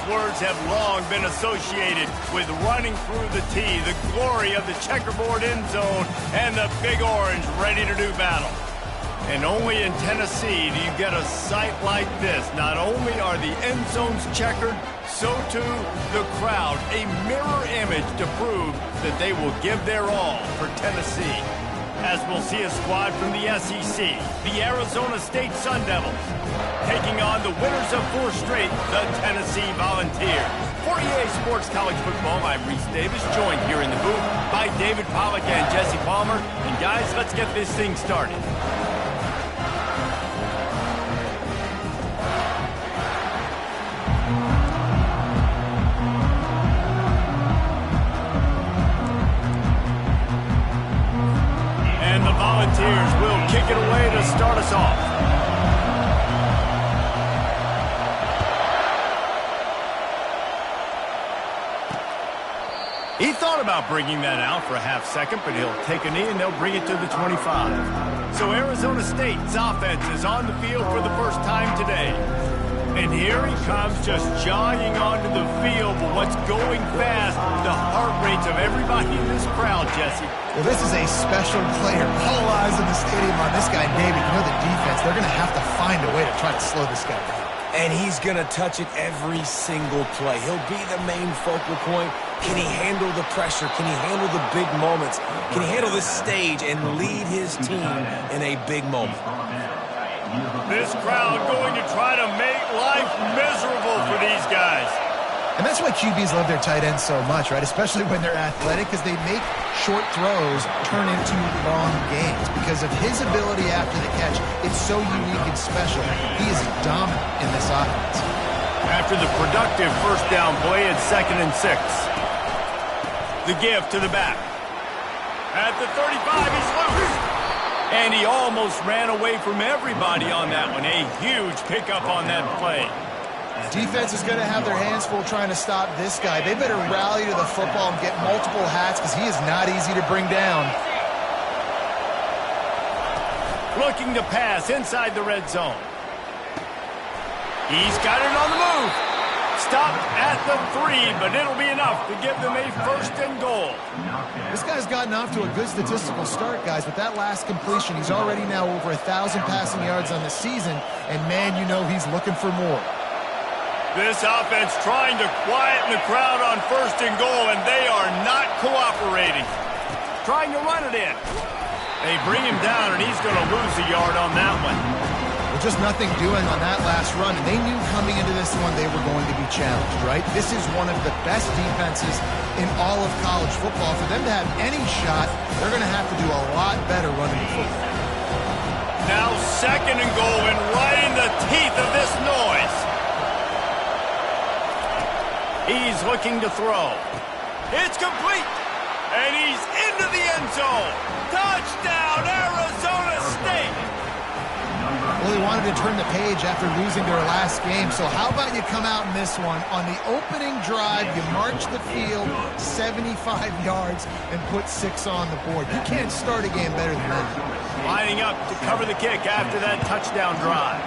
words have long been associated with running through the tee, the glory of the checkerboard end zone, and the Big Orange ready to do battle. And only in Tennessee do you get a sight like this. Not only are the end zones checkered, so too the crowd, a mirror image to prove that they will give their all for Tennessee. As we'll see a squad from the SEC, the Arizona State Sun Devils, taking on the winners of 4 straight, the Tennessee Volunteers. For EA Sports College Football, I'm Reese Davis, joined here in the booth by David Pollack and Jesse Palmer. And guys, let's get this thing started. Volunteers will kick it away to start us off. He thought about bringing that out for a half second, but he'll take a knee and they'll bring it to the 25. So Arizona State's offense is on the field for the first time today. And here he comes, just jogging onto the field. But what's going fast? The heart rates of everybody in this crowd, Jesse. Well, this is a special player. All eyes in the stadium on this guy, David. You know the defense. They're going to have to find a way to try to slow this guy down. And he's going to touch it every single play. He'll be the main focal point. Can he handle the pressure? Can he handle the big moments? Can he handle this stage and lead his team in a big moment? This crowd going to try to make life miserable for these guys. And that's why QBs love their tight ends so much, right? Especially when they're athletic, because they make short throws turn into long gains. Because of his ability after the catch, it's so unique and special. He is dominant in this offense. After the productive first down play at 2nd and 6. The give to the back. At the 35, he's loose. And he almost ran away from everybody on that one. A huge pickup on that play. Defense is going to have their hands full trying to stop this guy. They better rally to the football and get multiple hats because he is not easy to bring down. Looking to pass inside the red zone. He's got it on the move. Stopped at the 3, but it'll be enough to give them a 1st and goal. This guy's gotten off to a good statistical start, guys. With that last completion, he's already now over 1,000 passing yards on the season, and man, you know he's looking for more. This offense trying to quieten the crowd on 1st and goal, and they are not cooperating. Trying to run it in. They bring him down, and he's going to lose a yard on that one. Well, just nothing doing on that last run, and they knew coming into this one they were going to be challenged, right? This is one of the best defenses in all of college football. For them to have any shot, they're going to have to do a lot better running the football. Now 2nd and goal, and right in the teeth of this noise. He's looking to throw. It's complete. And he's into the end zone. Touchdown, Arizona State. Well, they wanted to turn the page after losing their last game. So how about you come out in this one? On the opening drive, you march the field 75 yards and put 6 on the board. You can't start a game better than that. Lining up to cover the kick after that touchdown drive.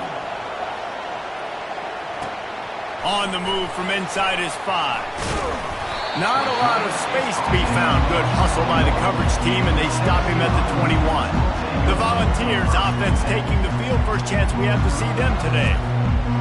On the move from inside his 5. Not a lot of space to be found. Good hustle by the coverage team, and they stop him at the 21. The Volunteers offense taking the field. First chance we have to see them today.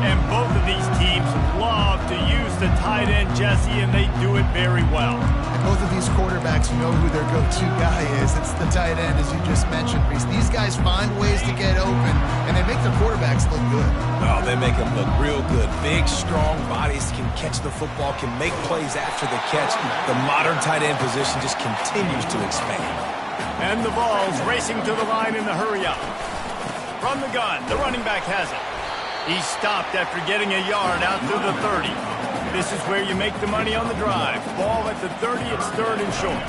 And both of these teams love to use the tight end, Jesse, and they do it very well. And both of these quarterbacks know who their go-to guy is. It's the tight end, as you just mentioned, Reese. These guys find ways to get open, and they make their quarterbacks look good. Oh, they make them look real good. Big, strong bodies can catch the football, can make plays after the catch. The modern tight end position just continues to expand. And the ball's racing to the line in the hurry-up. From the gun, the running back has it. He stopped after getting a yard out to the 30. This is where you make the money on the drive. Ball at the 30, it's 3rd and short.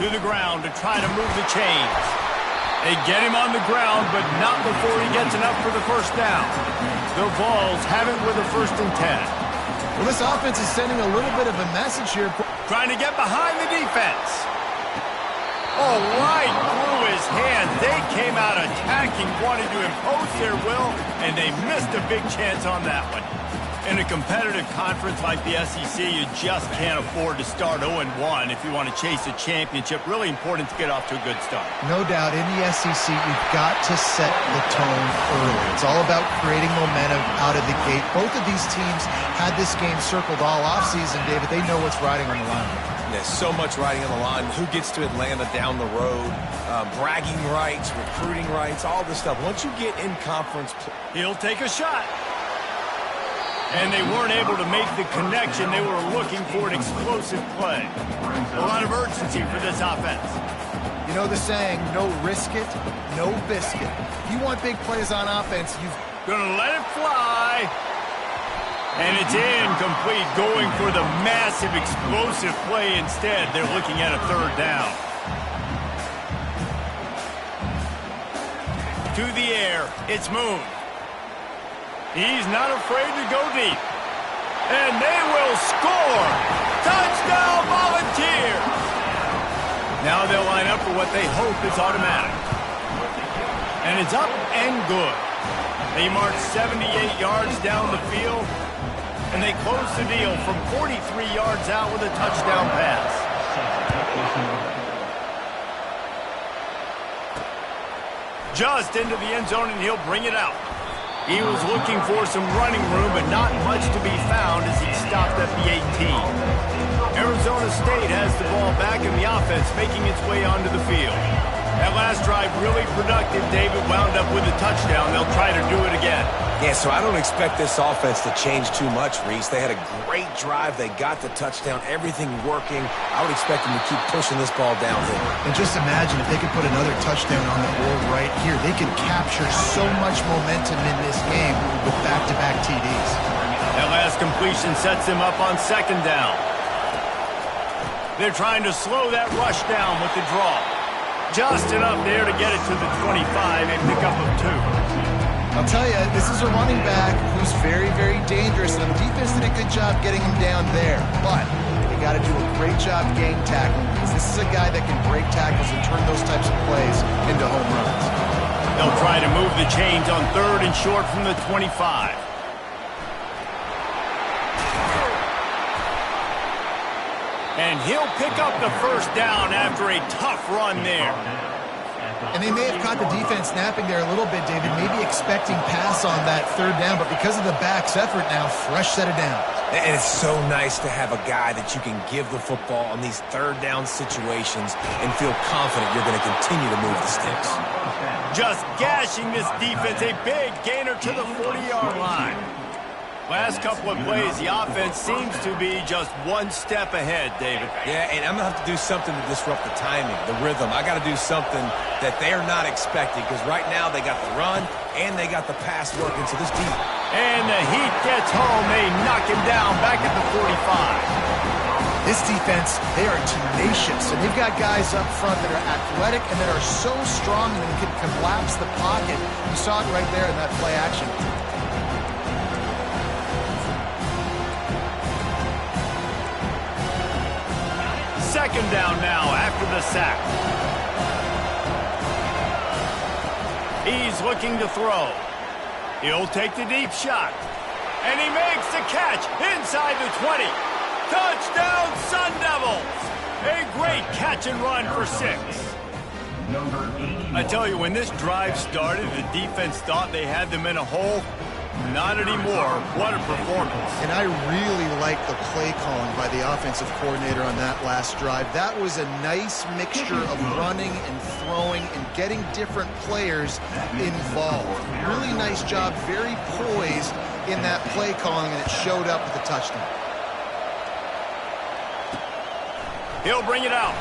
To the ground to try to move the chains. They get him on the ground, but not before he gets enough for the 1st down. The Vols have it with a 1st and 10. Well, this offense is sending a little bit of a message here. Trying to get behind the defense. Oh, right through his hands. They came out attacking, wanting to impose their will, and they missed a big chance on that one. In a competitive conference like the SEC, you just can't afford to start 0-1 if you want to chase a championship. Really important to get off to a good start. No doubt, in the SEC, you've got to set the tone early. It's all about creating momentum out of the gate. Both of these teams had this game circled all offseason, David. They know what's riding on the line. There's so much riding on the line. Who gets to Atlanta down the road? Bragging rights, recruiting rights, all this stuff. Once you get in conference... He'll take a shot. And they weren't able to make the connection. They were looking for an explosive play. A lot of urgency for this offense. You know the saying, no risk it, no biscuit. If you want big plays on offense, you've... Gonna let it fly. And it's incomplete, going for the massive explosive play instead. They're looking at a third down. To the air, it's Moon. He's not afraid to go deep. And they will score! Touchdown, Volunteers! Now they'll line up for what they hope is automatic. And it's up and good. They march 78 yards down the field, and they close the deal from 43 yards out with a touchdown pass. Just into the end zone, and he'll bring it out. He was looking for some running room, but not much to be found as he stopped at the 18. Arizona State has the ball back in the offense, making its way onto the field. That last drive really productive. David wound up with a touchdown. They'll try to do it again. Yeah, so I don't expect this offense to change too much, Reese. They had a great drive. They got the touchdown. Everything working. I would expect them to keep pushing this ball downhill. And just imagine if they could put another touchdown on the board right here. They could capture so much momentum in this game with back-to-back TDs. That last completion sets them up on second down. They're trying to slow that rush down with the draw. Just enough there to get it to the 25, a pickup of 2. I'll tell you, this is a running back who's very, very dangerous, and the defense did a good job getting him down there. But you got to do a great job game tackling, because this is a guy that can break tackles and turn those types of plays into home runs. They'll try to move the chains on third and short from the 25. And he'll pick up the first down after a tough run there. And they may have caught the defense snapping there a little bit, David, maybe expecting pass on that third down, but because of the back's effort now, fresh set of downs. And it's so nice to have a guy that you can give the football on these third down situations and feel confident you're going to continue to move the sticks. Just gashing this defense, a big gainer to the 40-yard line. Last couple of plays, the offense seems to be just one step ahead, David. Yeah, and I'm going to have to do something to disrupt the timing, the rhythm. I got to do something that they're not expecting, because right now they got the run and they got the pass working, so this deep. And the heat gets home. They knock him down back at the 45. This defense, they are tenacious, and they've got guys up front that are athletic and that are so strong that they can collapse the pocket. You saw it right there in that play action. Second down now after the sack. He's looking to throw. He'll take the deep shot. And he makes the catch inside the 20. Touchdown, Sun Devils! A great catch and run for 6. I tell you, when this drive started, the defense thought they had them in a hole. Not anymore. What a performance. And I really like the play calling by the offensive coordinator on that last drive. That was a nice mixture of running and throwing and getting different players involved. Really nice job, very poised in that play calling, and it showed up with the touchdown. He'll bring it out.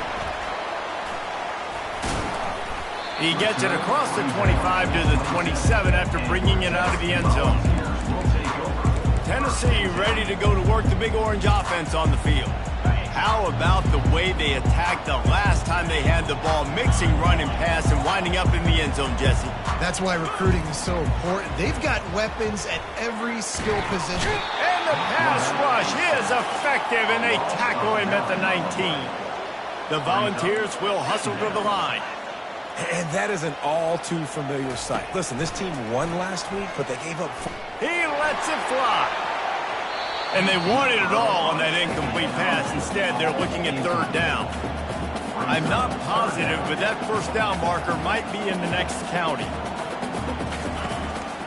He gets it across the 25 to the 27 after bringing it out of the end zone. Tennessee ready to go to work the Big Orange offense on the field. How about the way they attacked the last time they had the ball, mixing run and pass and winding up in the end zone, Jesse? That's why recruiting is so important. They've got weapons at every skill position. And the pass rush is effective, and they tackle him at the 19. The Volunteers will hustle to the line. And that is an all-too-familiar sight. Listen, this team won last week, but they gave up. He lets it fly. And they wanted it all on that incomplete pass. Instead, they're looking at third down. I'm not positive, but that first down marker might be in the next county.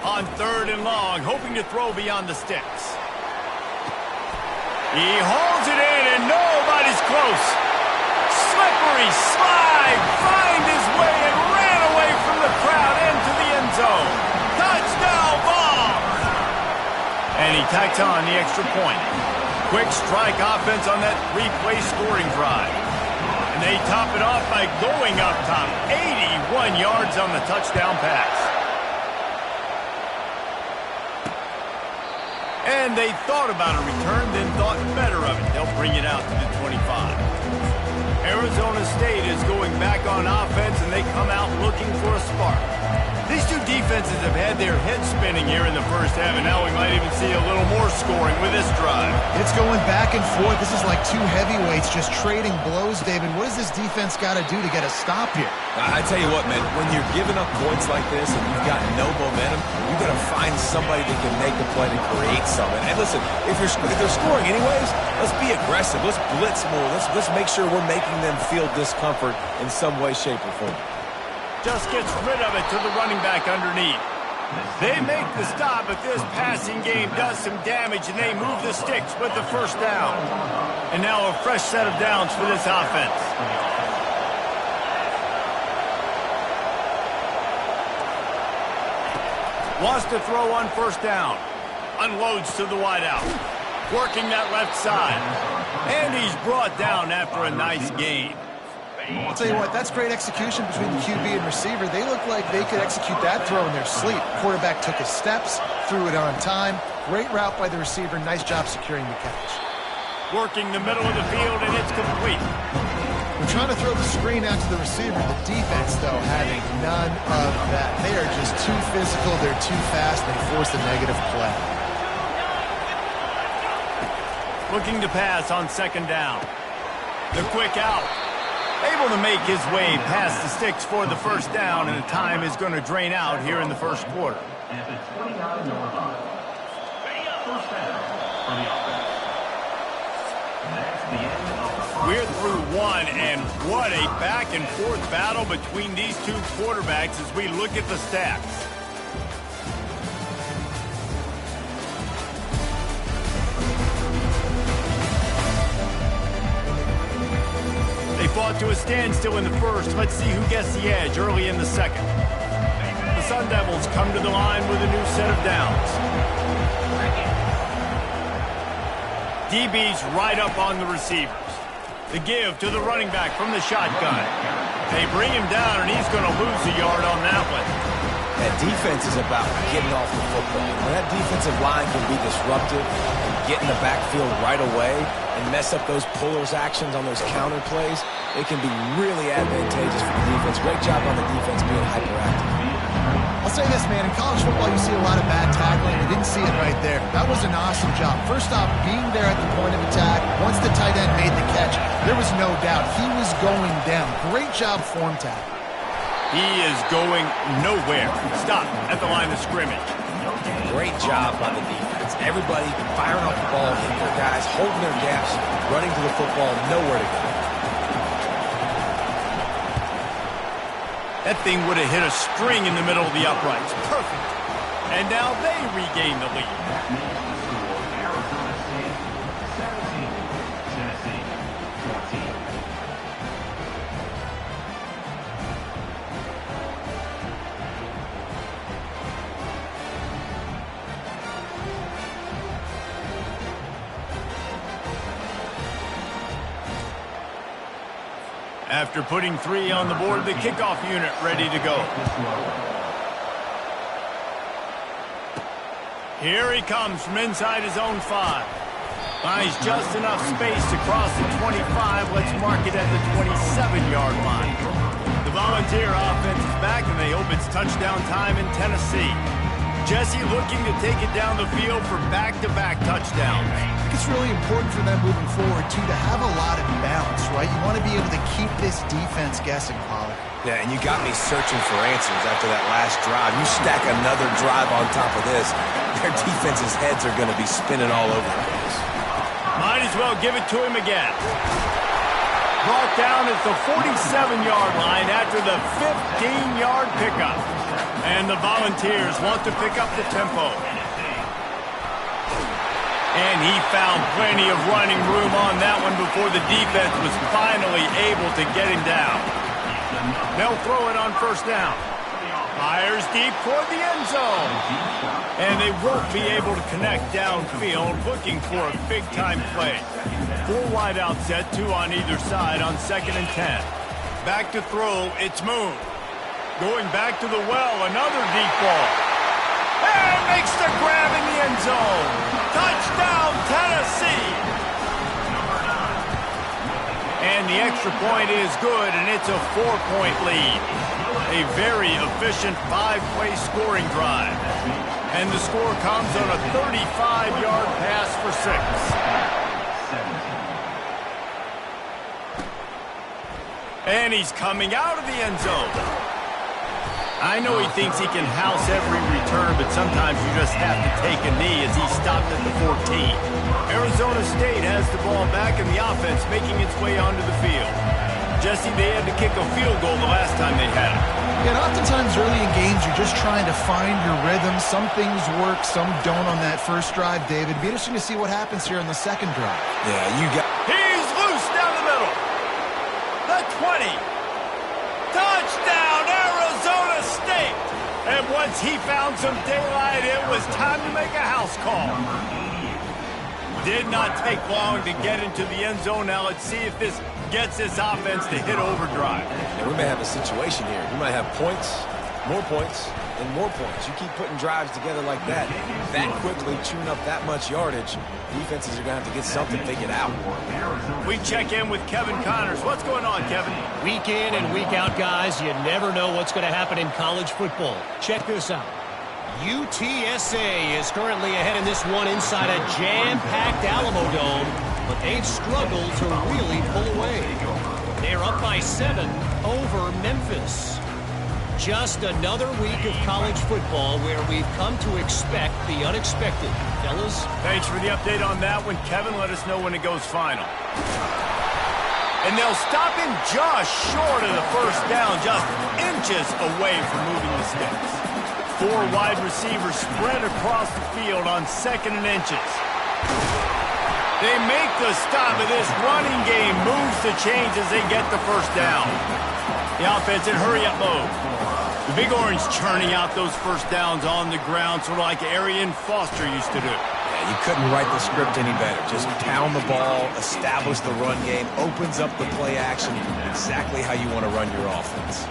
On third and long, hoping to throw beyond the sticks. He hauls it in, and nobody's close. Slippery slide, find his way, and ran away from the crowd into the end zone. Touchdown ball! And he tacks on the extra point. Quick strike offense on that three-play scoring drive. And they top it off by going up top. 81 yards on the touchdown pass. And they thought about a return, then thought better of it. They'll bring it out to the 25. Arizona State is going back on offense, and they come out looking for a spark. These two defenses have had their heads spinning here in the first half, and now we might even see a little more scoring with this drive. It's going back and forth. This is like two heavyweights just trading blows, David. What does this defense got to do to get a stop here? I tell you what, man, when you're giving up points like this and you've got no momentum, you've got to find somebody that can make a play to create something. And listen, if they're scoring anyways, let's be aggressive. Let's blitz more. Let's make sure we're making them feel discomfort in some way, shape, or form. Just gets rid of it to the running back underneath. They make the stop, but this passing game does some damage, and they move the sticks with the first down. And now a fresh set of downs for this offense. Wants to throw on first down. Unloads to the wideout. Working that left side. And he's brought down after a nice gain. I'll tell you what, that's great execution between the QB and receiver. They look like they could execute that throw in their sleep. Quarterback took his steps, threw it on time. Great route by the receiver. Nice job securing the catch. Working the middle of the field, and it's complete. We're trying to throw the screen out to the receiver. The defense, though, having none of that. They are just too physical. They're too fast. They force a negative play. Looking to pass on second down. The quick out. Able to make his way past the sticks for the first down, and the time is going to drain out here in the first quarter. We're through one, and what a back-and-forth battle between these two quarterbacks as we look at the stats. They fought to a standstill in the first. Let's see who gets the edge early in the second. The Sun Devils come to the line with a new set of downs. DB's right up on the receivers. The give to the running back from the shotgun. They bring him down, and he's going to lose a yard on that one. That defense is about getting off the football. When that defensive line can be disruptive and get in the backfield right away and mess up those pullers actions on those counter plays, it can be really advantageous for the defense. Great job on the defense being hyperactive. I'll say this, man. In college football, you see a lot of bad tackling. You didn't see it right there. That was an awesome job. First off, being there at the point of attack. Once the tight end made the catch, there was no doubt he was going down. Great job form tackle. He is going nowhere. Stop at the line of scrimmage. Great job by the defense. Everybody firing off the ball, hitting their guys, holding their gaps, running to the football, nowhere to go. That thing would have hit a string in the middle of the uprights. Perfect. And now they regain the lead. After putting 3 on the board, the kickoff unit ready to go. Here he comes from inside his own 5. Finds just enough space to cross the 25. Let's mark it at the 27-yard line. The Volunteer offense is back, and they hope it's touchdown time in Tennessee. Jesse looking to take it down the field for back-to-back touchdowns. I think it's really important for them moving forward, too, to have a lot of balance, right? You want to be able to keep this defense guessing, Pollard. Yeah, and you got me searching for answers after that last drive. You stack another drive on top of this, their defense's heads are going to be spinning all over the place. Might as well give it to him again. Brought down at the 47-yard line after the 15-yard pickup. And the Volunteers want to pick up the tempo. And he found plenty of running room on that one before the defense was finally able to get him down. They'll throw it on first down. Fires deep toward the end zone. And they won't be able to connect downfield, looking for a big-time play. 4 wide out set, 2 on either side on 2nd and 10. Back to throw, it's Moon. Going back to the well, another deep ball. And makes the grab in the end zone. Touchdown, Tennessee! And the extra point is good, and it's a 4-point lead. A very efficient 5-play scoring drive. And the score comes on a 35-yard pass for 6. And he's coming out of the end zone. I know he thinks he can house every return, but sometimes you just have to take a knee as he stopped at the 14. Arizona State has the ball back, and the offense making its way onto the field. Jesse, they had to kick a field goal the last time they had it. Yeah, and oftentimes early in games, you're just trying to find your rhythm. Some things work, some don't on that first drive, David. It'd be interesting to see what happens here on the second drive. Yeah, you got... He's loose down the middle. The 20. Touchdown, Arizona State. And once he found some daylight, it was time to make a house call. Did not take long to get into the end zone. Now let's see if this gets this offense to hit overdrive. And we may have a situation here. We might have points, more points, and more points. You keep putting drives together like that quickly, chewing up that much yardage, defenses are going to have to get something figured out. We check in with Kevin Connors. What's going on, Kevin? Week in and week out, guys, you never know what's going to happen in college football. Check this out. UTSA is currently ahead in this one inside a jam-packed Alamo Dome, but they've struggled to really pull away. They're up by 7 over Memphis. Just another week of college football where we've come to expect the unexpected. Fellas? Thanks for the update on that one, Kevin. Let us know when it goes final. And they'll stop him just short of the first down, just inches away from moving the sticks. 4 wide receivers spread across the field on 2nd and inches. They make the stop, and this running game moves the chains as they get the first down. The offense in hurry-up mode. The Big Orange churning out those first downs on the ground, sort of like Arian Foster used to do. Yeah, you couldn't write the script any better. Just pound the ball, establish the run game, opens up the play action, exactly how you want to run your offense.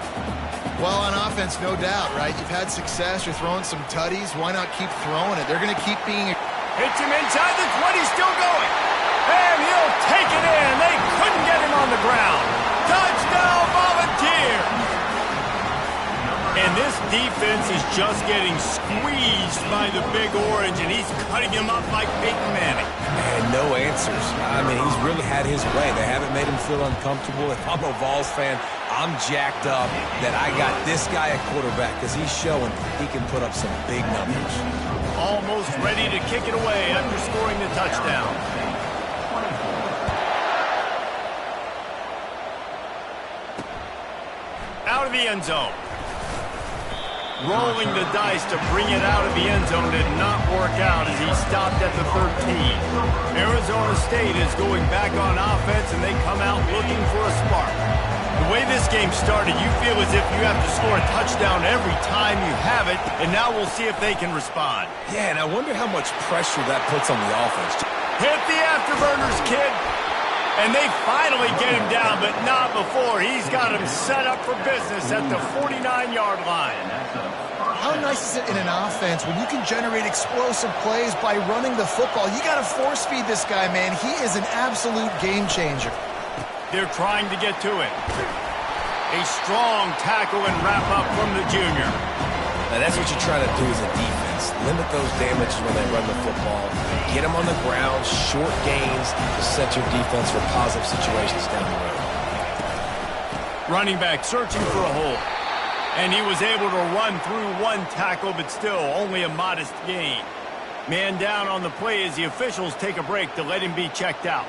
Well, on offense, no doubt, right? You've had success. You're throwing some tutties. Why not keep throwing it? They're going to keep being... Hits him inside the 20, still going. And he'll take it in. They couldn't get him on the ground. Touchdown, Volunteers! And this defense is just getting squeezed by the Big Orange, and he's cutting him up like Peyton Manning. And no answers. I mean, he's really had his way. They haven't made him feel uncomfortable. If I'm a Vols fan, I'm jacked up that I got this guy at quarterback because he's showing he can put up some big numbers. Almost ready to kick it away after scoring the touchdown. Out of the end zone. Rolling the dice to bring it out of the end zone did not work out as he stopped at the 13. Arizona State is going back on offense, and they come out looking for a spark. The way this game started, you feel as if you have to score a touchdown every time you have it, and now we'll see if they can respond. Yeah, and I wonder how much pressure that puts on the offense. Hit the afterburners, kid. And they finally get him down, but not before. He's got him set up for business at the 49-yard line. How nice is it in an offense when you can generate explosive plays by running the football? You got to force feed this guy, man. He is an absolute game changer. They're trying to get to it. A strong tackle and wrap up from the junior. Now that's what you try to do as a defense. Limit those damages when they run the football. Get them on the ground, short gains to set your defense for positive situations down the road. Running back searching for a hole. And he was able to run through one tackle, but still only a modest gain. Man down on the play as the officials take a break to let him be checked out.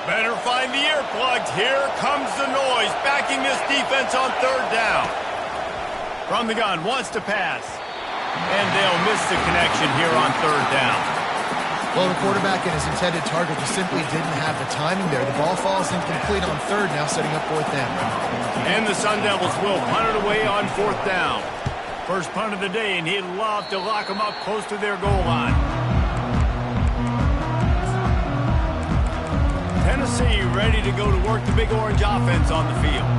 Better find the earplugs. Here comes the noise, backing this defense on third down. From the gun, wants to pass. And they'll miss the connection here on third down. Well, the quarterback and his intended target just simply didn't have the timing there. The ball falls incomplete on third, now setting up fourth down. And the Sun Devils will punt it away on fourth down. First punt of the day, and he'd love to lock them up close to their goal line. Tennessee ready to go to work the Big Orange offense on the field.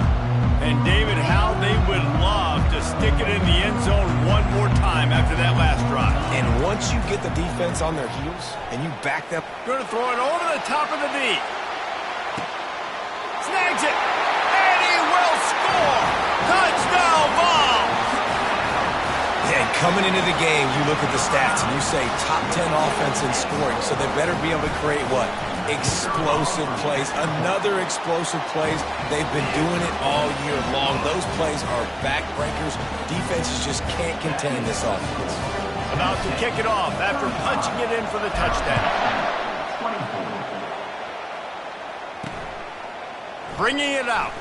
And David, how they would love to stick it in the end zone one more time after that last drive. And once you get the defense on their heels and you back them. Going to throw it over the top of the knee. Snags it. And he will score. Touchdown ball. And coming into the game, you look at the stats and you say top 10 offense in scoring. So they better be able to create what? Explosive plays. Another explosive plays. They've been doing it all year long. Those plays are backbreakers. Defenses just can't contain this offense. About to kick it off after punching it in for the touchdown. Bringing it out.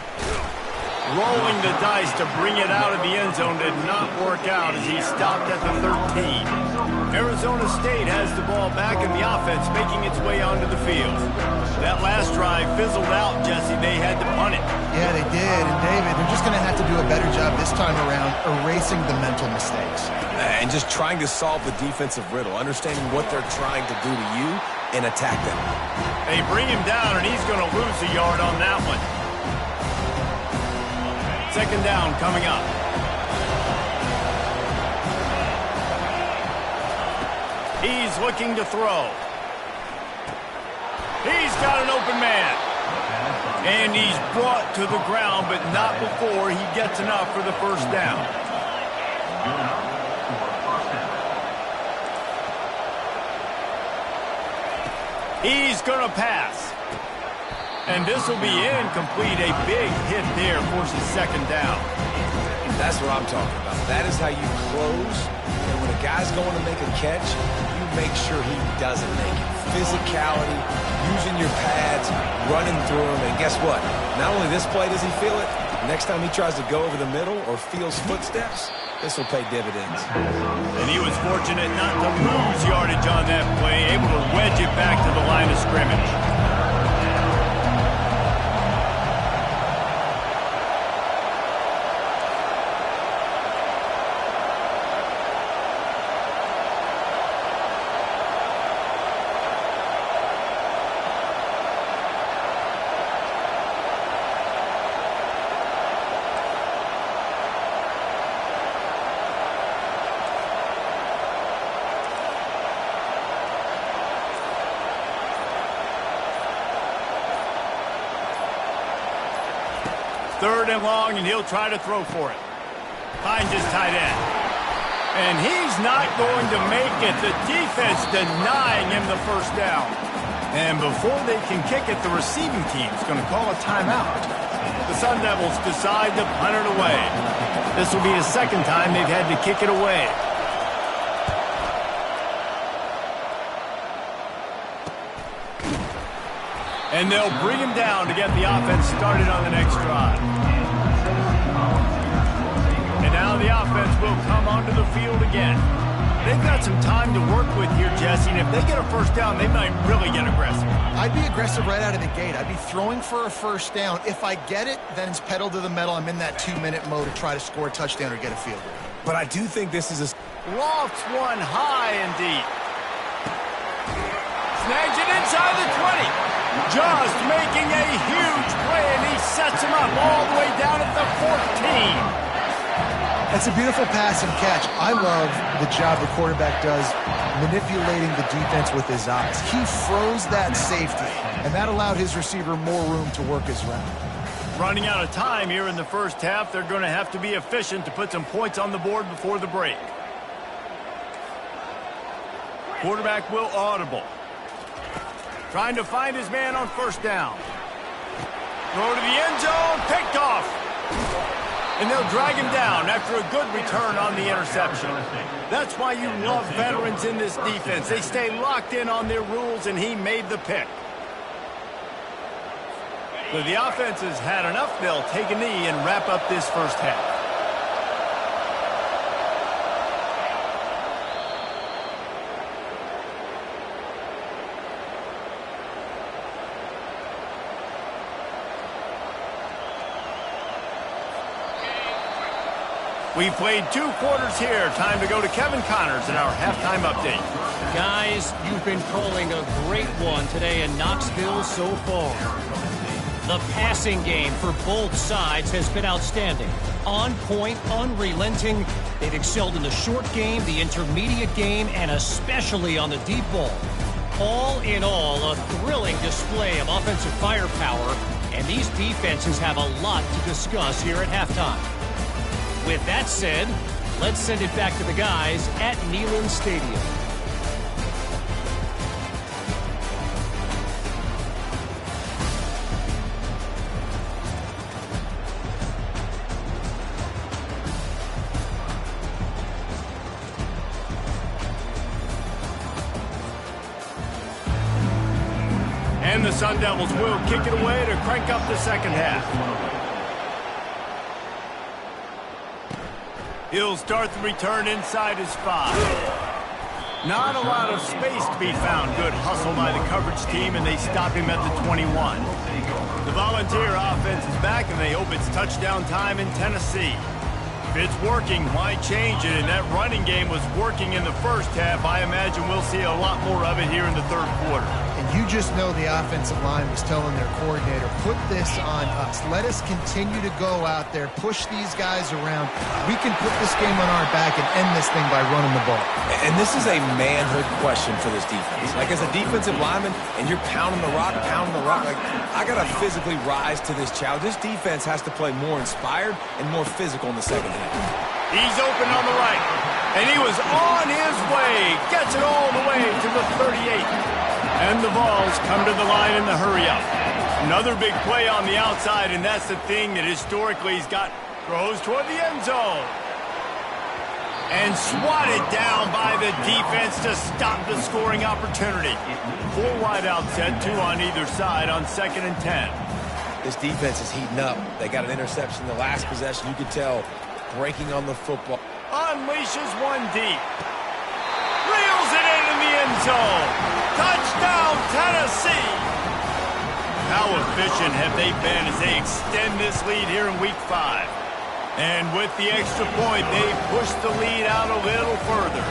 Rolling the dice to bring it out of the end zone did not work out as he stopped at the 13. Arizona State has the ball back in the offense, making its way onto the field. That last drive fizzled out, Jesse. They had to punt it. Yeah, they did. And David, they're just going to have to do a better job this time around erasing the mental mistakes. And just trying to solve the defensive riddle, understanding what they're trying to do to you and attack them. They bring him down, and he's going to lose a yard on that one. Second down coming up. He's looking to throw. He's got an open man. And he's brought to the ground, but not before he gets enough for the first down. He's going to pass. And this will be incomplete. A big hit there forces second down. That's what I'm talking about. That is how you close. And when a guy's going to make a catch, you make sure he doesn't make it. Physicality, using your pads, running through him. And guess what? Not only this play does he feel it, next time he tries to go over the middle or feels footsteps, this will pay dividends. And he was fortunate not to lose yardage on that play, able to wedge it back to the line of scrimmage. Third and long, and he'll try to throw for it. Finds his tight end. And he's not going to make it. The defense denying him the first down. And before they can kick it, the receiving team's going to call a timeout. The Sun Devils decide to punt it away. This will be the second time they've had to kick it away. And they'll bring him down to get the offense started on the next drive. And now the offense will come onto the field again. They've got some time to work with here, Jesse, and if they get a first down, they might really get aggressive. I'd be aggressive right out of the gate. I'd be throwing for a first down. If I get it, then it's pedal to the metal. I'm in that 2-minute mode to try to score a touchdown or get a field goal. But I do think this is a... Lofts one high and deep. Snags it inside the 20. Just making a huge play, and he sets him up all the way down at the 14. That's a beautiful pass and catch. I love the job the quarterback does manipulating the defense with his eyes. He froze that safety, and that allowed his receiver more room to work his route. Running out of time here in the first half, they're going to have to be efficient to put some points on the board before the break. Quarterback will audible. Trying to find his man on first down. Throw to the end zone, picked off. and they'll drag him down after a good return on the interception. That's why you love veterans in this defense. They stay locked in on their rules, and he made the pick. So the offense has had enough. They'll take a knee and wrap up this first half. We played 2 quarters here. Time to go to Kevin Connors in our halftime update. Guys, you've been calling a great one today in Knoxville so far. The passing game for both sides has been outstanding. On point, unrelenting. They've excelled in the short game, the intermediate game, and especially on the deep ball. All in all, a thrilling display of offensive firepower, and these defenses have a lot to discuss here at halftime. With that said, let's send it back to the guys at Neyland Stadium. And the Sun Devils will kick it away to crank up the second half. He'll start the return inside his 5. Not a lot of space to be found. Good hustle by the coverage team, and they stop him at the 21. The Volunteer offense is back, and they hope it's touchdown time in Tennessee. If it's working, why change it? And that running game was working in the first half. I imagine we'll see a lot more of it here in the third quarter. And you just know the offensive line was telling their coordinator, put this on us. Let us continue to go out there, push these guys around. We can put this game on our back and end this thing by running the ball. And this is a manhood question for this defense. Like, as a defensive lineman, and you're pounding the rock, like, I got to physically rise to this challenge. This defense has to play more inspired and more physical in the second half. He's open on the right, and he was on his way. Gets it all the way to the 38. And the Vols come to the line in the hurry-up. Another big play on the outside, and that's the thing that historically he's got. Throws toward the end zone. And swatted down by the defense to stop the scoring opportunity. 4 wideouts set, 2 on either side on 2nd and 10. This defense is heating up. They got an interception the last possession. You could tell breaking on the football. Unleashes one deep. Reels it in the end zone. Touchdown, Tennessee. How efficient have they been as they extend this lead here in Week 5? And with the extra point, they push the lead out a little further.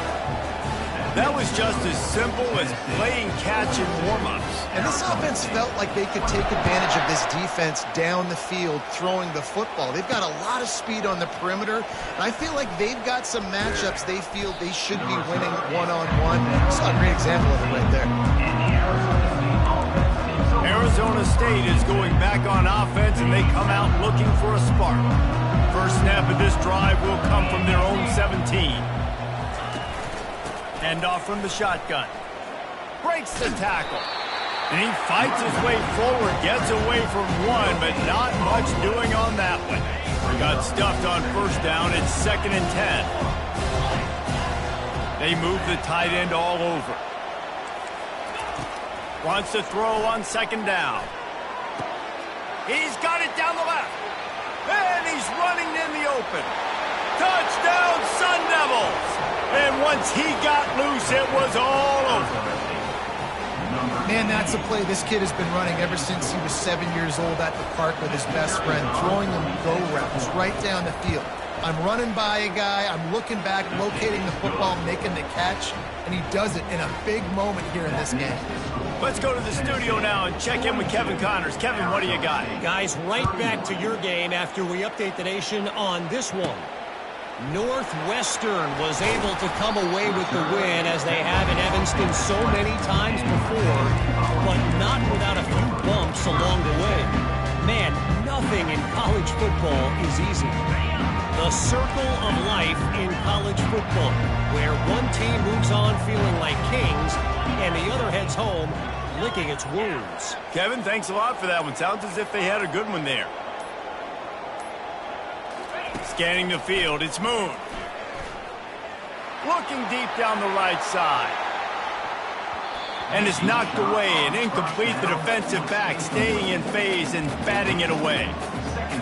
That was just as simple as playing catch in warm-ups. And this offense felt like they could take advantage of this defense down the field throwing the football. They've got a lot of speed on the perimeter, and I feel like they've got some matchups they feel they should be winning one-on-one. Saw a great example of it right there. Arizona State is going back on offense, and they come out looking for a spark. First snap of this drive will come from their own 17. Hand off from the shotgun. Breaks the tackle. And he fights his way forward, gets away from one, but not much doing on that one. Got stuffed on first down. It's 2nd and 10. They move the tight end all over. Wants to throw on 2nd down. He's got it down the left. And he's running in the open. Touchdown, Sun Devils! And once he got loose, it was all over. Man, that's a play this kid has been running ever since he was 7 years old at the park with his best friend, throwing them go routes right down the field. I'm running by a guy, I'm looking back, locating the football, making the catch, and he does it in a big moment here in this game. Let's go to the studio now and check in with Kevin Connors. Kevin, what do you got? Guys, right back to your game after we update the nation on this one. Northwestern was able to come away with the win as they have in Evanston so many times before, but not without a few bumps along the way. Man, nothing in college football is easy. The circle of life in college football, where one team moves on feeling like kings and the other heads home licking its wounds. Kevin, thanks a lot for that one. Sounds as if they had a good one there. Scanning the field, it's Moon. Looking deep down the right side. And it's knocked away and incomplete. The defensive back staying in phase and batting it away.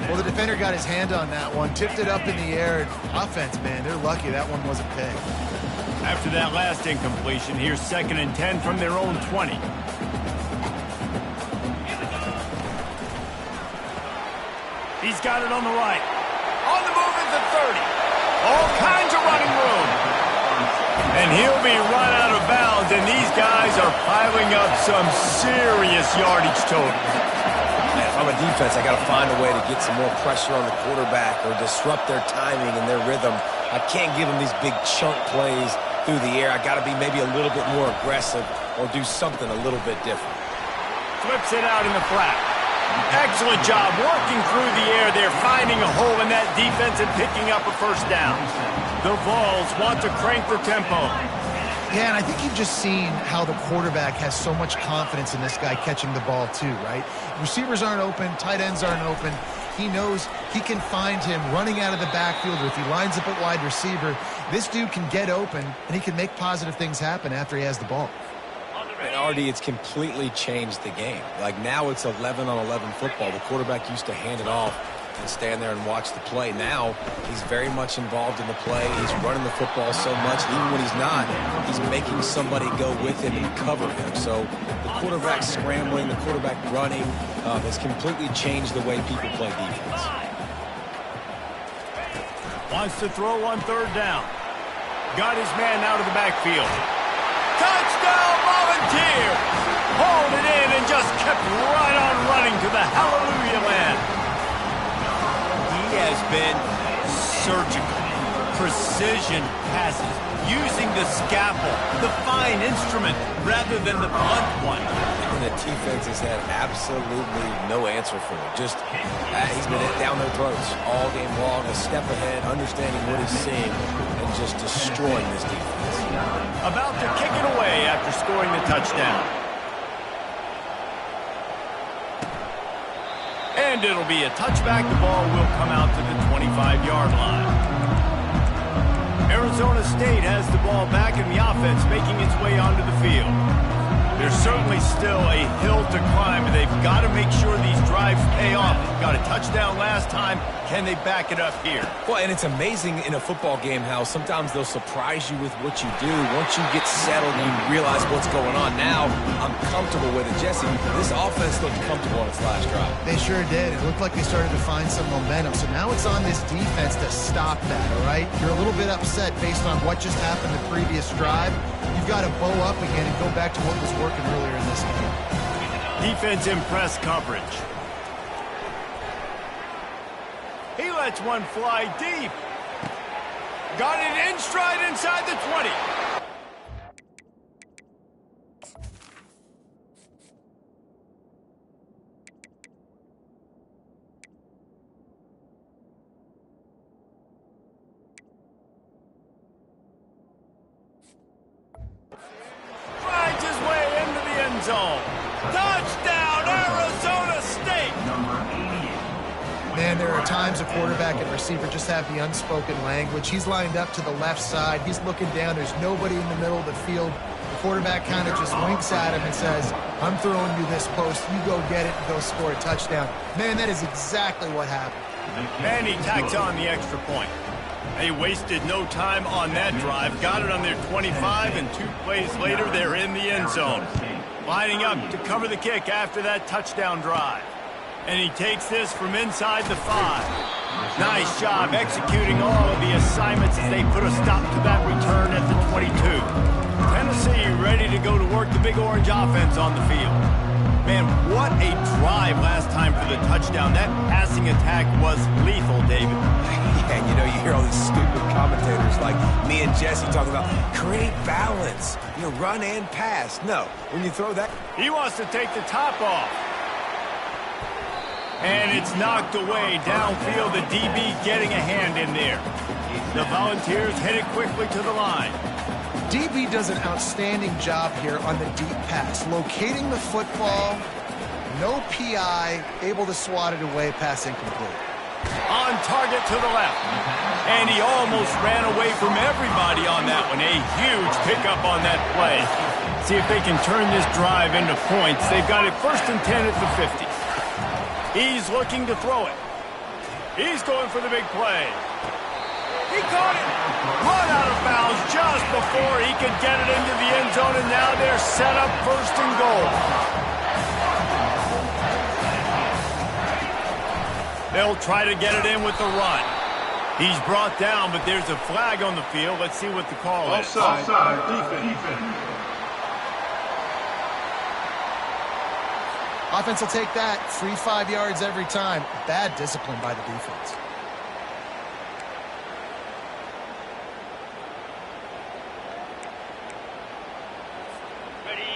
Well, the defender got his hand on that one, tipped it up in the air. Offense, man, they're lucky that one wasn't picked. After that last incompletion, here's 2nd and 10 from their own 20. He's got it on the right. On the move at the 30. All kinds of running room. And he'll be run out of bounds, and these guys are piling up some serious yardage totals. If I'm a defense, I got to find a way to get some more pressure on the quarterback or disrupt their timing and their rhythm. I can't give them these big chunk plays through the air. I got to be maybe a little bit more aggressive or do something a little bit different. Flips it out in the flat. Excellent job working through the air there, finding a hole in that defense and picking up a first down. The Vols want to crank the tempo. Yeah, and I think you've just seen how the quarterback has so much confidence in this guy catching the ball too, right? Receivers aren't open, tight ends aren't open. He knows he can find him running out of the backfield, or if he lines up at wide receiver, this dude can get open, and he can make positive things happen after he has the ball. And Artie, it's completely changed the game. Like now it's 11-on-11 football. The quarterback used to hand it off and stand there and watch the play. Now he's very much involved in the play. He's running the football so much, even when he's not, he's making somebody go with him and cover him. So the quarterback scrambling, the quarterback running has completely changed the way people play defense. Wants to throw on 3rd down. Got his man out of the backfield. Touchdown, Volunteers! Hauled it in and just kept right on running to the hallelujah land. He has been surgical, precision passes, using the scalpel, the fine instrument, rather than the blunt one. And the defense has had absolutely no answer for it. Just, he's been down their throats all game long, a step ahead, understanding what he's seeing, and just destroying this defense. About to kick it away after scoring the touchdown. And it'll be a touchback. The ball will come out to the 25-yard line. Arizona State has the ball back in the offense, making its way onto the field. There's certainly still a hill to climb, and they've got to make sure these drives pay off. Got a touchdown last time. Can they back it up here? Well, and it's amazing in a football game how sometimes they'll surprise you with what you do. Once you get settled and you realize what's going on, now I'm comfortable with it. Jesse, this offense looked comfortable on its last drive. They sure did. It looked like they started to find some momentum. So now it's on this defense to stop that, all right? You're a little bit upset based on what just happened the previous drive. You've got to bow up again and go back to what was working earlier in this game. Defense in press coverage. He lets one fly deep. Got it in stride inside the 20. Finds his way into the end zone. Touchdown, Arizona State! Man, there are times a quarterback and receiver just have the unspoken language. He's lined up to the left side. He's looking down. There's nobody in the middle of the field. The quarterback kind of just winks at him and says, I'm throwing you this post. You go get it and go score a touchdown. Man, that is exactly what happened. And he tacks on the extra point. They wasted no time on that drive. Got it on their 25, and 2 plays later, they're in the end zone. Lining up to cover the kick after that touchdown drive. And he takes this from inside the 5. Nice job executing all of the assignments as they put a stop to that return at the 22. Tennessee ready to go to work the Big Orange offense on the field. Man, what a drive last time for the touchdown. That passing attack was lethal, David. Yeah, you know, you hear all these stupid commentators like me and Jesse talking about create balance, you know, run and pass. No, when you throw that... He wants to take the top off. And it's knocked away downfield. The DB getting a hand in there. The Volunteers headed quickly to the line. DB does an outstanding job here on the deep pass. Locating the football, no PI, able to swat it away, pass incomplete. On target to the left. And he almost ran away from everybody on that one. A huge pickup on that play. See if they can turn this drive into points. They've got it 1st and 10 at the 50. He's looking to throw it. He's going for the big play. He caught it. Run out of bounds just before he could get it into the end zone, and now they're set up 1st and goal. They'll try to get it in with the run. He's brought down, but there's a flag on the field. Let's see what the call is. Offside, defense. Offense will take that. Free 5 yards every time. Bad discipline by the defense.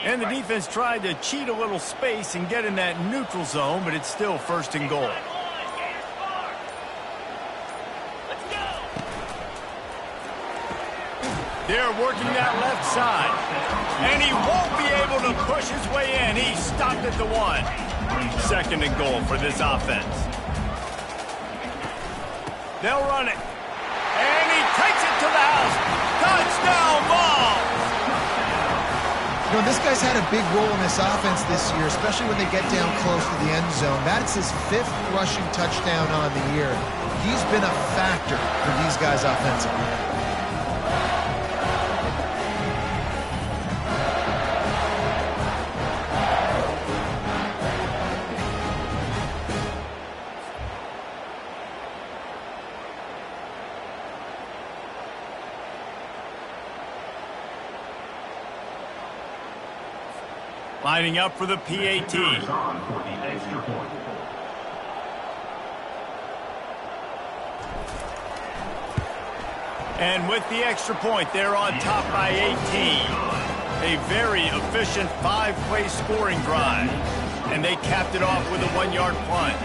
And the defense tried to cheat a little space and get in that neutral zone, but it's still 1st and goal. They're working that left side. And he won't be able to push his way in. He stopped at the 1. 2nd and goal for this offense. They'll run it. And he takes it to the house. Touchdown ball. You know, this guy's had a big role in this offense this year, especially when they get down close to the end zone. That's his 5th rushing touchdown on the year. He's been a factor for these guys offensively. Lining up for the PAT. And with the extra point, they're on top by 18. A very efficient 5-play scoring drive. And they capped it off with a 1-yard punt.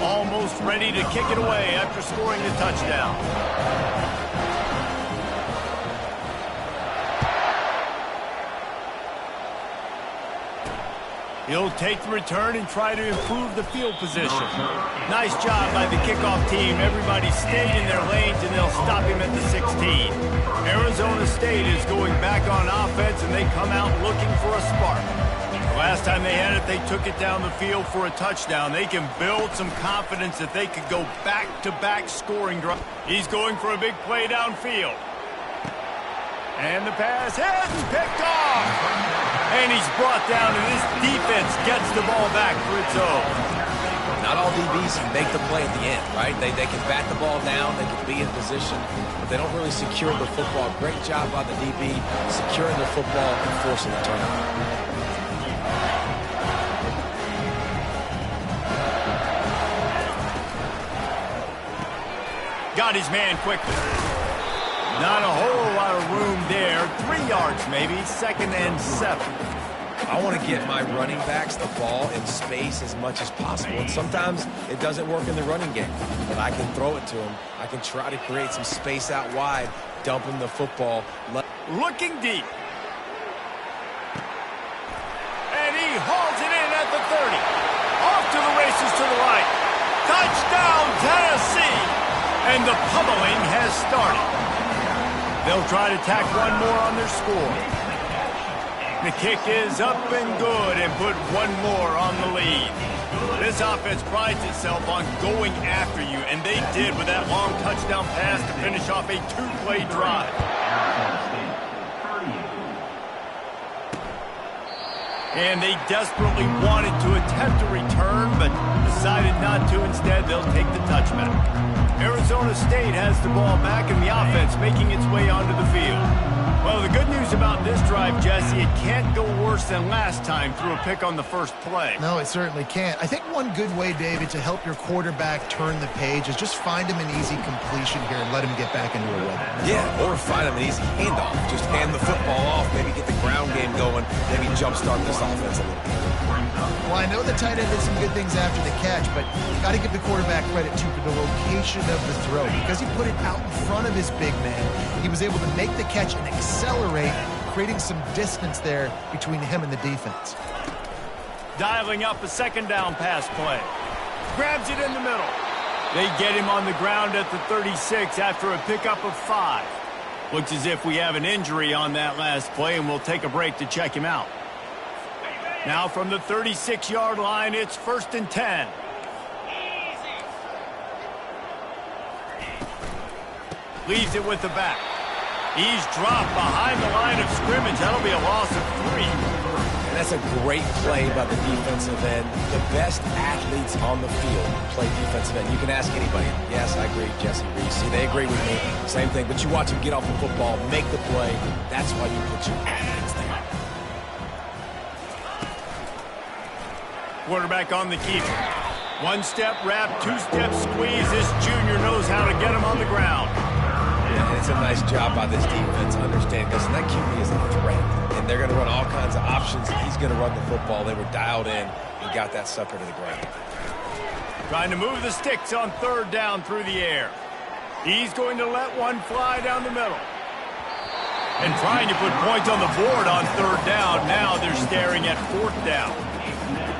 Almost ready to kick it away after scoring the touchdown. He'll take the return and try to improve the field position. Nice job by the kickoff team. Everybody stayed in their lanes, and they'll stop him at the 16. Arizona State is going back on offense, and they come out looking for a spark. The last time they had it, they took it down the field for a touchdown. They can build some confidence that they could go back-to-back scoring drive. He's going for a big play downfield. And the pass hit and picked off. And he's brought down, and this defense gets the ball back for its own. Not all DBs can make the play at the end, right? They can bat the ball down, they can be in position, but they don't really secure the football. Great job by the DB securing the football and forcing the turnover. Got his man quickly. Not a whole lot of room there. 3 yards maybe, 2nd and 7. I want to get my running backs the ball in space as much as possible. And sometimes it doesn't work in the running game, but I can throw it to them. I can try to create some space out wide, dump him the football. Looking deep. And he hauls it in at the 30. Off to the races to the right. Touchdown, Tennessee! And the pummeling has started. They'll try to tack one more on their score. The kick is up and good and put one more on the lead. This offense prides itself on going after you, and they did with that long touchdown pass to finish off a 2-play drive. And they desperately wanted to attempt a return, but decided not to. Instead, they'll take the touchback. Arizona State has the ball back, and the offense making its way onto the field. Well, the good news about this drive, Jesse, it can't go worse than last time through a pick on the first play. No, it certainly can't. I think one good way, David, to help your quarterback turn the page is just find him an easy completion here and let him get back into a rhythm. Yeah, or find him an easy handoff. Just hand the football off, maybe get the ground game going, maybe jumpstart this offense a little bit. Well, I know the tight end did some good things after the catch, but got to give the quarterback credit, too, for the location of the throw. Because he put it out in front of his big man, he was able to make the catch and accelerate creating some distance there between him and the defense. Dialing up a second down pass play. Grabs it in the middle. They get him on the ground at the 36 after a pickup of 5. Looks as if we have an injury on that last play, and we'll take a break to check him out. Now from the 36-yard line, it's 1st and 10. Leaves it with the back. He's dropped behind the line of scrimmage. That'll be a loss of 3. And that's a great play by the defensive end. The best athletes on the field play defensive end. You can ask anybody. Yes, I agree, Jesse Reese. They agree with me. Same thing. But you watch him get off the football, make the play. That's why you put your athletes there. Quarterback on the keeper. 1-step wrap, 2-step squeeze. This junior knows how to get him on the ground. And it's a nice job by this defense to understand, because that QB is a threat. And they're going to run all kinds of options. He's going to run the football. They were dialed in and got that sucker to the ground. Trying to move the sticks on 3rd down through the air. He's going to let one fly down the middle. And trying to put points on the board on 3rd down. Now they're staring at 4th down.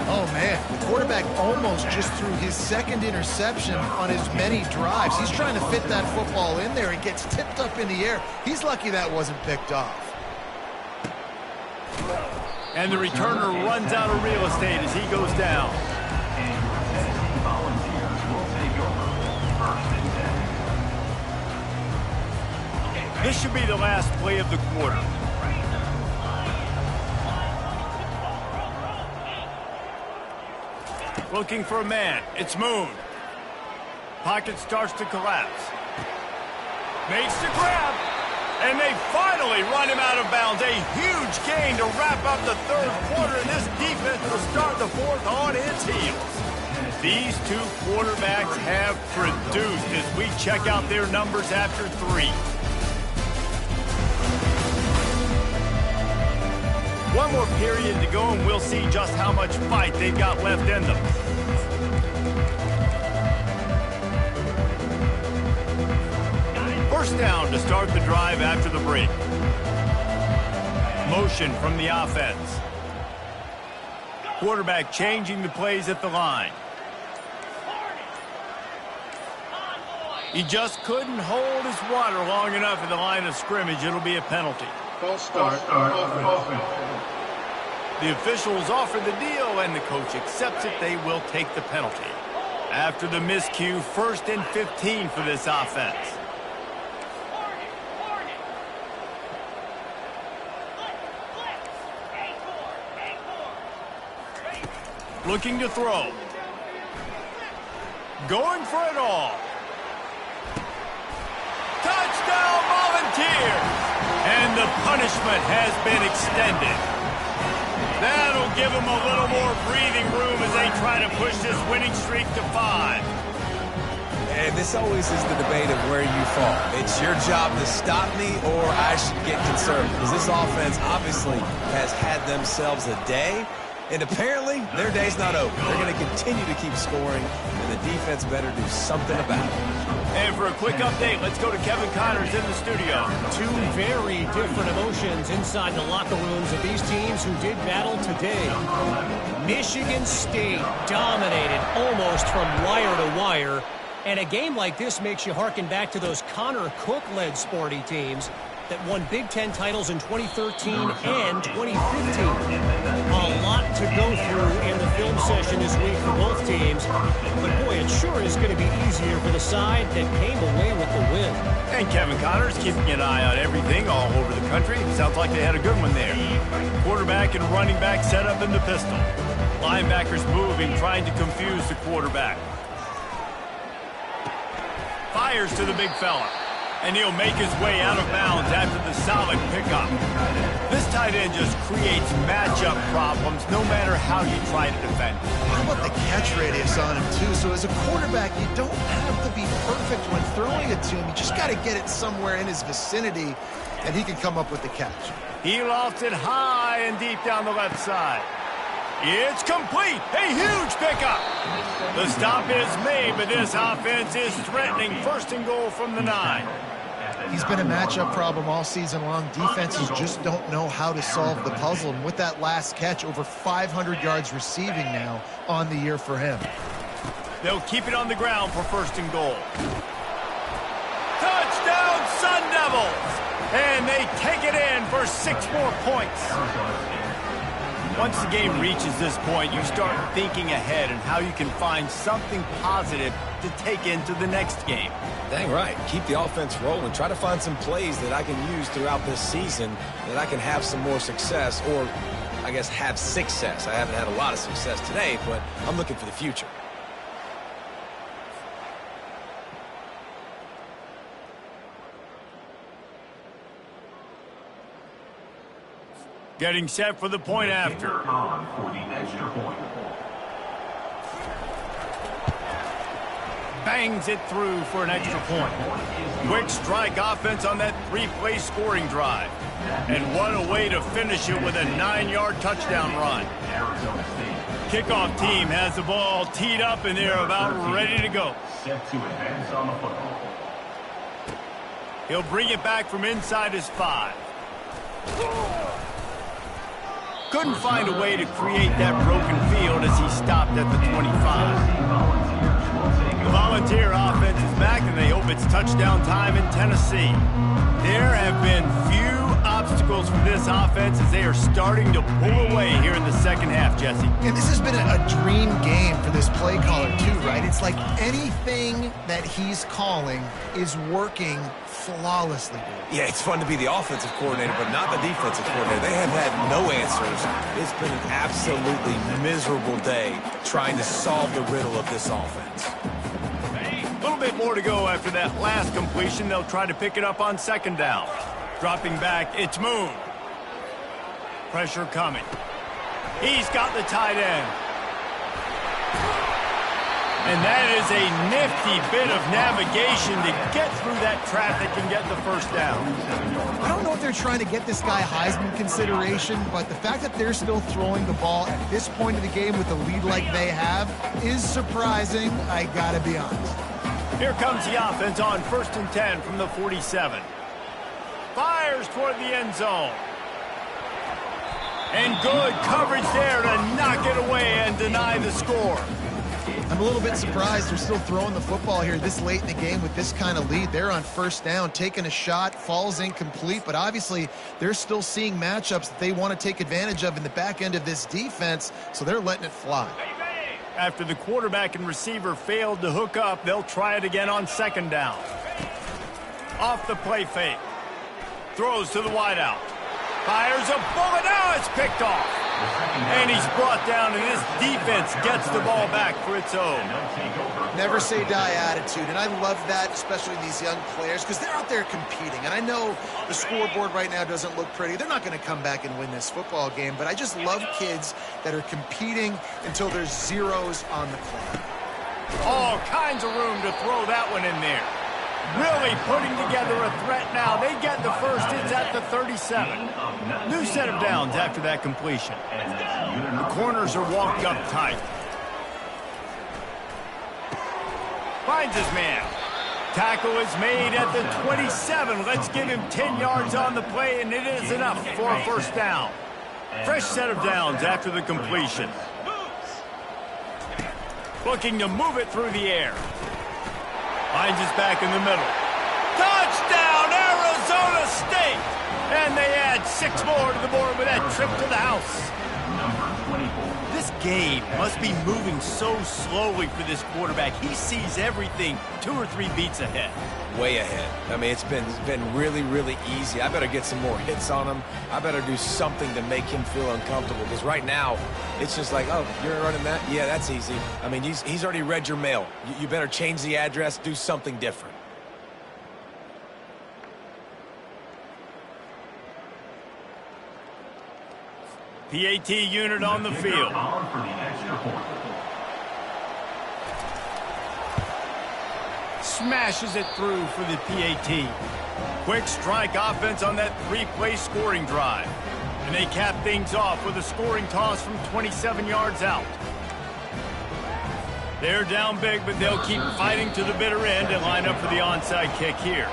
Oh, man, the quarterback almost just threw his 2nd interception on as many drives. He's trying to fit that football in there. It gets tipped up in the air. He's lucky that wasn't picked off. And the returner runs out of real estate as he goes down. This should be the last play of the quarter. Looking for a man. It's Moon. Pocket starts to collapse. Makes the grab. And they finally run him out of bounds. A huge gain to wrap up the 3rd quarter. And this defense will start the 4th on its heels. These two quarterbacks have produced as we check out their numbers after 3. One more period to go, and we'll see just how much fight they've got left in them. First down to start the drive after the break. Motion from the offense. Quarterback changing the plays at the line. He just couldn't hold his water long enough at the line of scrimmage. It'll be a penalty. False start. Offense. The officials offer the deal, and the coach accepts it. They will take the penalty. After the miscue, 1st and 15 for this offense. Looking to throw. Going for it all. Touchdown, Volunteers! And the punishment has been extended. That'll give them a little more breathing room as they try to push this winning streak to 5. And this always is the debate of where you fall. It's your job to stop me, or I should get concerned. Because this offense obviously has had themselves a day, and apparently their day's not over. They're going to continue to keep scoring, and the defense better do something about it. And for a quick update, let's go to Kevin Connors in the studio. Two very different emotions inside the locker rooms of these teams who did battle today. Michigan State dominated almost from wire to wire. And a game like this makes you harken back to those Connor Cook-led Sparty teams that won Big Ten titles in 2013 and 2015. A lot to go through in the film session this week for both teams. But boy, it sure is going to be easier for the side that came away with the win. And Kevin Connors keeping an eye on everything all over the country. Sounds like they had a good one there. Quarterback and running back set up in the pistol. Linebackers moving, trying to confuse the quarterback. Fires to the big fella. And he'll make his way out of bounds after the solid pickup. This tight end just creates matchup problems no matter how you try to defend. How about the catch radius on him, too? So as a quarterback, you don't have to be perfect when throwing it to him. You just got to get it somewhere in his vicinity, and he can come up with the catch. He lofts it high and deep down the left side. It's complete. A huge pickup. The stop is made, but this offense is threatening. 1st and goal from the 9. He's been a matchup problem all season long. Defenses just don't know how to solve the puzzle. And with that last catch, over 500 yards receiving now on the year for him. They'll keep it on the ground for 1st and goal. Touchdown, Sun Devils! And they take it in for 6 more points. Once the game reaches this point, you start thinking ahead and how you can find something positive to take into the next game. Dang right. Keep the offense rolling. Try to find some plays that I can use throughout this season that I can have some more success, or I guess have success. I haven't had a lot of success today, but I'm looking for the future. Getting set for the point after. For the extra point. Bangs it through for an extra point. Quick strike offense on that 3-play scoring drive. And what a way to finish it with a 9-yard touchdown run. Kickoff team has the ball teed up and they're about ready to go. Set to advance on the football. He'll bring it back from inside his 5. Couldn't find a way to create that broken field as he stopped at the 25. The Volunteer offense is back, and they hope it's touchdown time in Tennessee. There have been few obstacles for this offense as they are starting to pull away here in the second half, Jesse. And this has been a dream game for this play caller too, right? It's like anything that he's calling is working flawlessly. Yeah, it's fun to be the offensive coordinator, but not the defensive coordinator. They have had no answers. It's been an absolutely miserable day trying to solve the riddle of this offense. A little bit more to go after that last completion. They'll try to pick it up on 2nd down. Dropping back, it's Moon. Pressure coming. He's got the tight end. And that is a nifty bit of navigation to get through that traffic and get the 1st down. I don't know if they're trying to get this guy Heisman consideration, but the fact that they're still throwing the ball at this point of the game with a lead like they have is surprising, I gotta be honest. Here comes the offense on 1st and 10 from the 47. Fires toward the end zone. And good coverage there to knock it away and deny the score. I'm a little bit surprised they're still throwing the football here this late in the game with this kind of lead. They're on 1st down, taking a shot, falls incomplete, but obviously they're still seeing matchups that they want to take advantage of in the back end of this defense, so they're letting it fly. After the quarterback and receiver failed to hook up, they'll try it again on 2nd down. Off the play fake. Throws to the wideout. Fires a bullet. Now it's picked off. And he's brought down, and this defense gets the ball back for its own. Never say die attitude, and I love that, especially these young players, because they're out there competing. And I know the scoreboard right now doesn't look pretty. They're not going to come back and win this football game, but I just love kids that are competing until there's zeros on the clock. All kinds of room to throw that one in there. Really putting together a threat now. They get the 1st. It's at the 37. New set of downs after that completion. The corners are walked up tight. Finds his man. Tackle is made at the 27. Let's give him 10 yards on the play, and it is enough for a 1st down. Fresh set of downs after the completion. Looking to move it through the air. Finds his back in the middle. Touchdown, Arizona State! And they add 6 more to the board with that trip to the house. This game must be moving so slowly for this quarterback. He sees everything 2 or 3 beats ahead. Way ahead. I mean, it's been really, really easy. I better get some more hits on him. I better do something to make him feel uncomfortable, because right now, it's just like, oh, you're running that? Yeah, that's easy. I mean, he's already read your mail. You better change the address, do something different. PAT unit on the field. Smashes it through for the PAT. Quick strike offense on that 3-play scoring drive. And they cap things off with a scoring toss from 27 yards out. They're down big, but they'll keep fighting to the bitter end and line up for the onside kick here.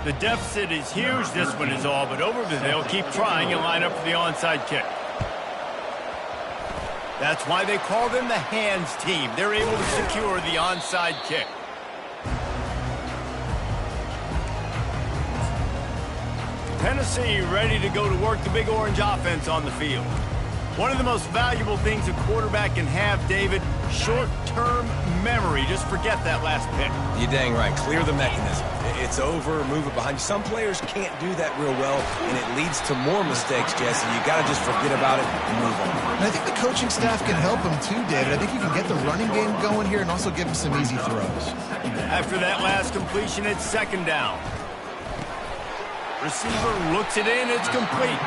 The deficit is huge. This one is all but over, but they'll keep trying and line up for the onside kick. That's why they call them the hands team. They're able to secure the onside kick. Tennessee ready to go to work the Big Orange offense on the field. One of the most valuable things a quarterback can have, David, short-term memory. Just forget that last pick. You're dang right. Clear the mechanism. It's over, move it behind you. Some players can't do that real well, and it leads to more mistakes, Jesse. You got to just forget about it and move on. And I think the coaching staff can help him too, David. I think you can get the running game going here and also give him some easy throws. After that last completion, it's second down. Receiver looks it in, it's complete.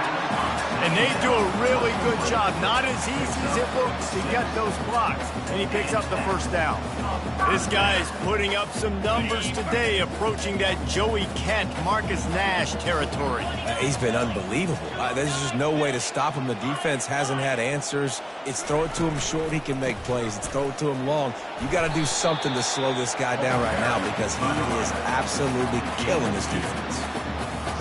And they do a really good job. Not as easy as it looks to get those blocks. And he picks up the first down. This guy is putting up some numbers today, approaching that Joey Kent, Marcus Nash territory. He's been unbelievable. There's just no way to stop him. The defense hasn't had answers. It's throw it to him short, he can make plays. It's throw it to him long. You got to do something to slow this guy down right now because he is absolutely killing this defense.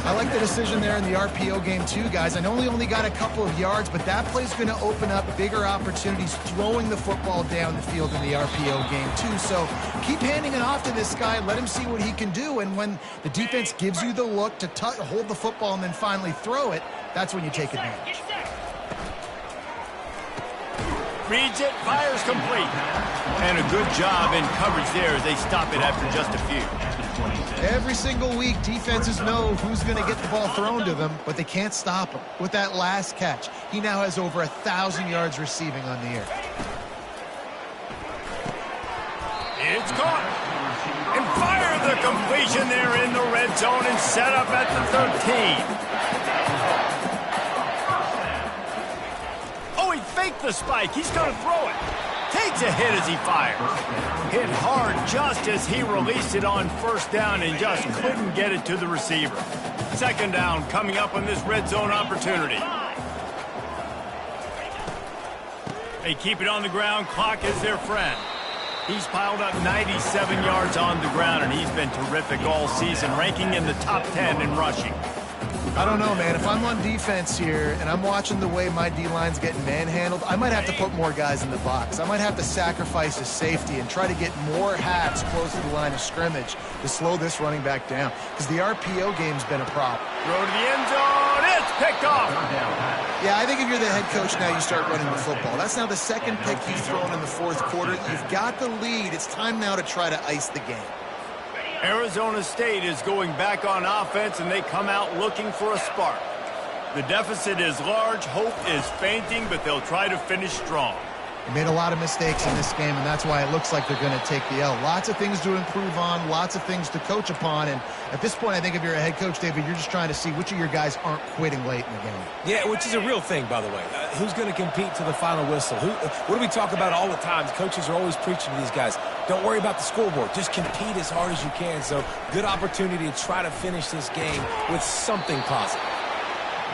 I like the decision there in the RPO game too, guys. I know he only got a couple of yards, but that play's going to open up bigger opportunities throwing the football down the field in the RPO game too. So keep handing it off to this guy. Let him see what he can do. And when the defense gives you the look to hold the football and then finally throw it, that's when you take advantage. Reads it, fires complete. And a good job in coverage there as they stop it after just a few. Every single week, defenses know who's going to get the ball thrown to them, but they can't stop him. With that last catch, he now has over 1,000 yards receiving on the year. It's caught. And fire the completion there in the red zone and set up at the 13. Oh, he faked the spike. He's going to throw it. Takes a hit as he fires. Hit hard just as he released it on first down and just couldn't get it to the receiver. Second down coming up on this red zone opportunity. They keep it on the ground. Clock is their friend. He's piled up 97 yards on the ground, and he's been terrific all season, ranking in the top 10 in rushing. I don't know, man. If I'm on defense here and I'm watching the way my D-line's getting manhandled, I might have to put more guys in the box. I might have to sacrifice a safety and try to get more hats close to the line of scrimmage to slow this running back down because the RPO game's been a problem. Throw to the end zone. It's picked off. Yeah, I think if you're the head coach now, you start running the football. That's now the second pick you've thrown in the fourth quarter. You've got the lead. It's time now to try to ice the game. Arizona State is going back on offense, and they come out looking for a spark. The deficit is large, hope is fainting, but they'll try to finish strong. They made a lot of mistakes in this game, and that's why it looks like they're going to take the L. Lots of things to improve on, lots of things to coach upon, and at this point, I think if you're a head coach, David, you're just trying to see which of your guys aren't quitting late in the game. Yeah, which is a real thing, by the way. Who's going to compete to the final whistle? What do we talk about all the time? Coaches are always preaching to these guys. Don't worry about the scoreboard. Just compete as hard as you can. So, good opportunity to try to finish this game with something positive.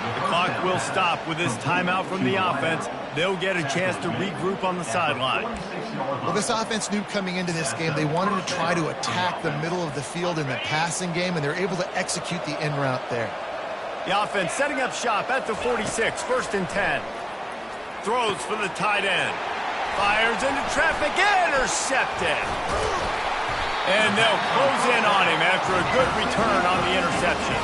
The clock will stop with this timeout from the offense. They'll get a chance to regroup on the sideline. Well, this offense knew coming into this game they wanted to try to attack the middle of the field in the passing game, and they're able to execute the in route there. The offense setting up shop at the 46, first and 10. Throws for the tight end. Fires into traffic, intercepted. And they'll close in on him after a good return on the interception.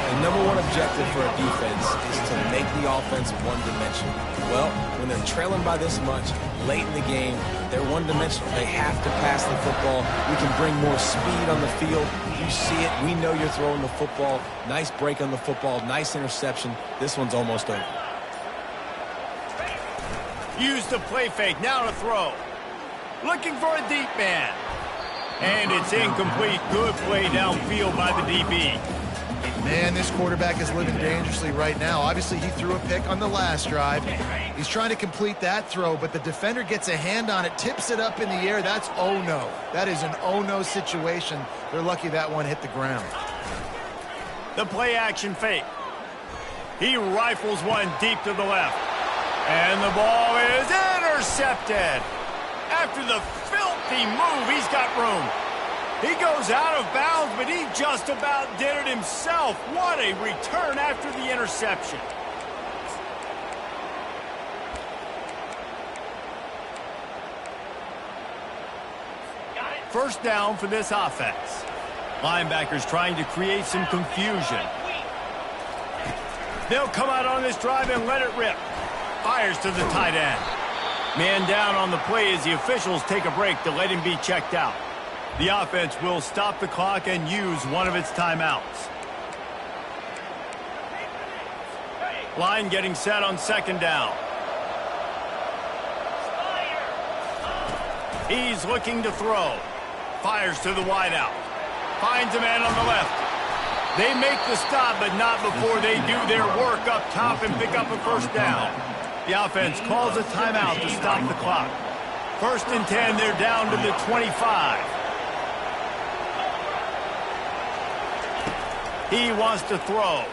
The number one objective for a defense is to make the offense one-dimensional. Well, when they're trailing by this much, late in the game, they're one-dimensional. They have to pass the football. We can bring more speed on the field. You see it. We know you're throwing the football. Nice break on the football. Nice interception. This one's almost over. Used the play fake. Now to throw. Looking for a deep man. And it's incomplete. Good play downfield by the DB. Man, this quarterback is living dangerously right now. Obviously, he threw a pick on the last drive. He's trying to complete that throw, but the defender gets a hand on it, tips it up in the air. That's oh-no. That is an oh-no situation. They're lucky that one hit the ground. The play-action fake. He rifles one deep to the left. And the ball is intercepted. After the filthy move, he's got room. He goes out of bounds, but he just about did it himself. What a return after the interception. First down for this offense. Linebackers trying to create some confusion. They'll come out on this drive and let it rip. Fires to the tight end. Man down on the play as the officials take a break to let him be checked out. The offense will stop the clock and use one of its timeouts. Line getting set on second down. He's looking to throw. Fires to the wideout. Finds a man on the left. They make the stop, but not before they do their work up top and pick up a first down. The offense calls a timeout to stop the clock. 1st and 10, they're down to the 25. He wants to throw.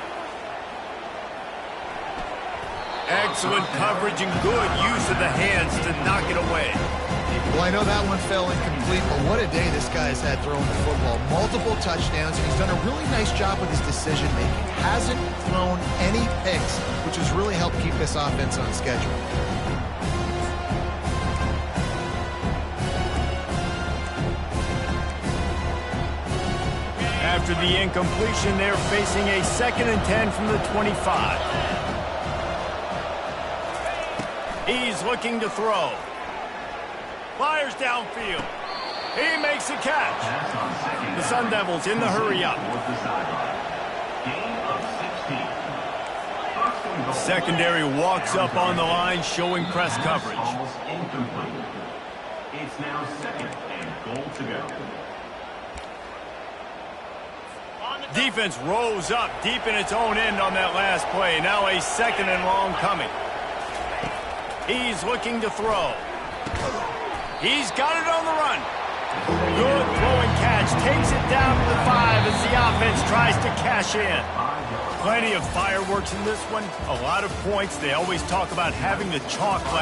Excellent coverage and good use of the hands to knock it away. Well, I know that one fell incomplete, but what a day this guy's had throwing the football. Multiple touchdowns, and he's done a really nice job with his decision-making. Hasn't thrown any picks, which has really helped keep this offense on schedule. After the incompletion, they're facing a 2nd and 10 from the 25. He's looking to throw. Fires downfield. He makes a catch. The Sun Devils in the hurry up. Secondary walks up on the line, showing press coverage. Almost incomplete. It's now 2nd and goal to go. Defense rose up deep in its own end on that last play. Now a 2nd and long coming. He's looking to throw. He's got it on the run. Good throw and catch. Takes it down to the 5 as the offense tries to cash in. Plenty of fireworks in this one. A lot of points. They always talk about having the chalk glass.